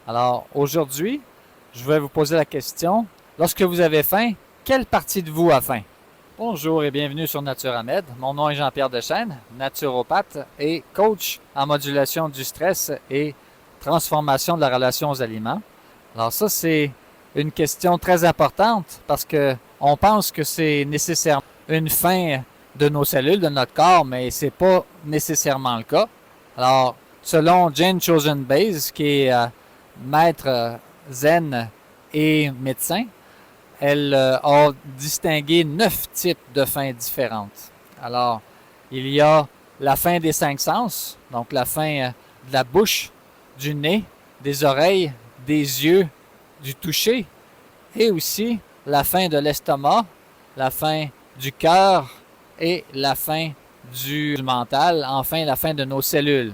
Alors, aujourd'hui, je vais vous poser la question, lorsque vous avez faim, quelle partie de vous a faim? Bonjour et bienvenue sur NaturaMed. Mon nom est Jean-Pierre Dechaine, naturopathe et coach en modulation du stress et transformation de la relation aux aliments. Alors ça, c'est une question très importante parce que on pense que c'est nécessairement une faim de nos cellules, de notre corps, mais c'est pas nécessairement le cas. Alors, selon Jane Chosen Bays, qui est maître zen et médecin, elle a distingué 9 types de faim différentes. Alors, il y a la faim des 5 sens, donc la faim de la bouche, du nez, des oreilles, des yeux, du toucher, et aussi la faim de l'estomac, la faim du cœur et la faim du mental, enfin la faim de nos cellules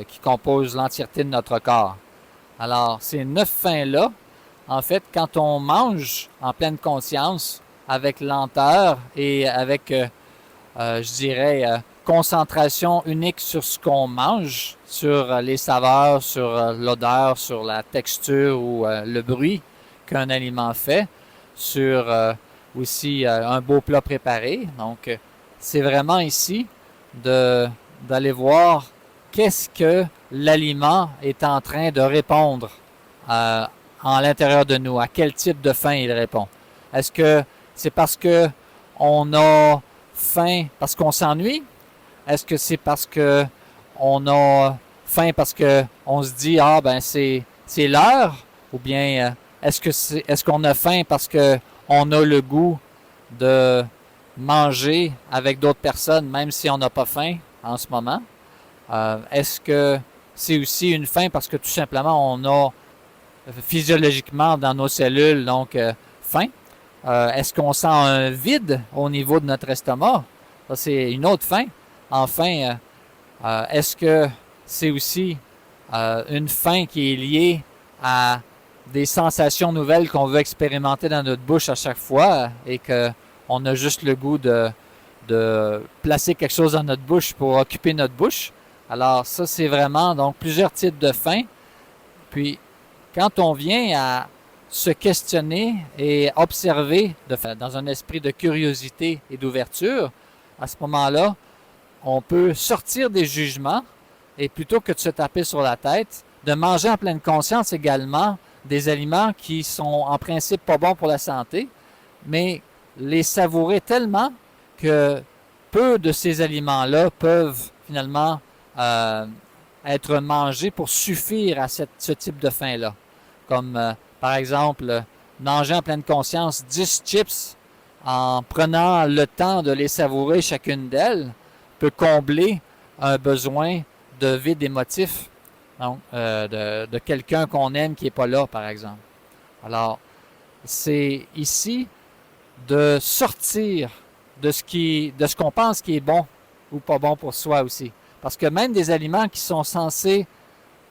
qui composent l'entièreté de notre corps. Alors, ces 9 faims-là, en fait, quand on mange en pleine conscience, avec lenteur et avec, je dirais, concentration unique sur ce qu'on mange, sur les saveurs, sur l'odeur, sur la texture ou le bruit qu'un aliment fait, sur aussi un beau plat préparé. Donc, c'est vraiment ici d'aller voir qu'est-ce que l'aliment est en train de répondre en l'intérieur de nous, à quel type de faim il répond. Est-ce que c'est parce que on a faim parce qu'on s'ennuie? Est-ce que c'est parce que on a faim parce que on se dit ah ben c'est l'heure? Ou bien est-ce qu'on a faim parce que on a le goût de manger avec d'autres personnes même si on n'a pas faim en ce moment? Est-ce que c'est aussi une faim parce que tout simplement on a physiologiquement dans nos cellules donc faim? Est-ce qu'on sent un vide au niveau de notre estomac? Ça, c'est une autre faim. Enfin, est-ce que c'est aussi une faim qui est liée à des sensations nouvelles qu'on veut expérimenter dans notre bouche à chaque fois et qu'on a juste le goût de placer quelque chose dans notre bouche pour occuper notre bouche? Alors ça, c'est vraiment donc plusieurs types de faim. Puis, quand on vient à se questionner et observer dans un esprit de curiosité et d'ouverture, à ce moment-là, on peut sortir des jugements et plutôt que de se taper sur la tête, de manger en pleine conscience également des aliments qui sont en principe pas bons pour la santé, mais les savourer tellement que peu de ces aliments-là peuvent finalement être mangés pour suffire à ce type de faim-là. Comme par exemple, manger en pleine conscience 10 chips en prenant le temps de les savourer chacune d'elles peut combler un besoin de vide émotif donc, de quelqu'un qu'on aime qui n'est pas là, par exemple. Alors, c'est ici de sortir de ce qu'on pense qui est bon ou pas bon pour soi aussi. Parce que même des aliments qui sont censés,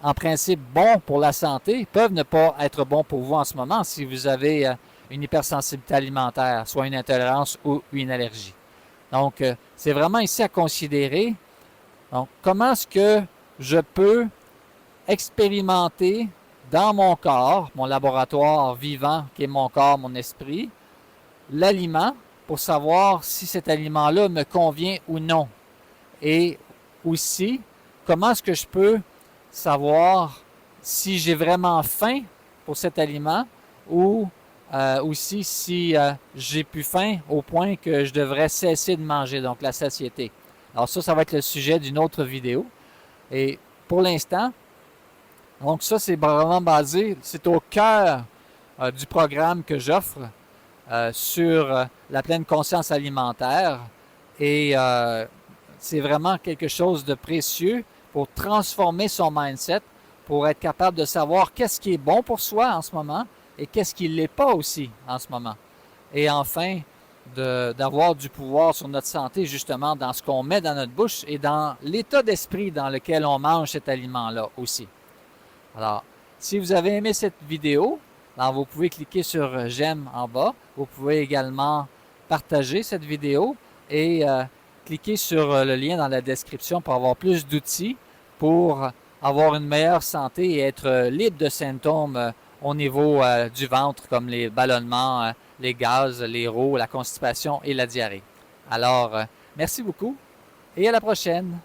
en principe, bons pour la santé, peuvent ne pas être bons pour vous en ce moment si vous avez une hypersensibilité alimentaire, soit une intolérance ou une allergie. Donc, c'est vraiment ici à considérer. Donc, comment est-ce que je peux expérimenter dans mon corps, mon laboratoire vivant qui est mon corps, mon esprit, l'aliment pour savoir si cet aliment-là me convient ou non. Et aussi, comment est-ce que je peux savoir si j'ai vraiment faim pour cet aliment ou aussi si j'ai plus faim au point que je devrais cesser de manger, donc la satiété. Alors ça va être le sujet d'une autre vidéo. Et pour l'instant, donc ça c'est vraiment basé, c'est au cœur du programme que j'offre sur la pleine conscience alimentaire et c'est vraiment quelque chose de précieux pour transformer son mindset, pour être capable de savoir qu'est-ce qui est bon pour soi en ce moment et qu'est-ce qui ne l'est pas aussi en ce moment. Et enfin, d'avoir du pouvoir sur notre santé justement dans ce qu'on met dans notre bouche et dans l'état d'esprit dans lequel on mange cet aliment-là aussi. Alors, si vous avez aimé cette vidéo, alors vous pouvez cliquer sur j'aime en bas. Vous pouvez également partager cette vidéo et cliquer sur le lien dans la description pour avoir plus d'outils pour avoir une meilleure santé et être libre de symptômes au niveau du ventre, comme les ballonnements, les gaz, les rots, la constipation et la diarrhée. Alors, merci beaucoup et à la prochaine!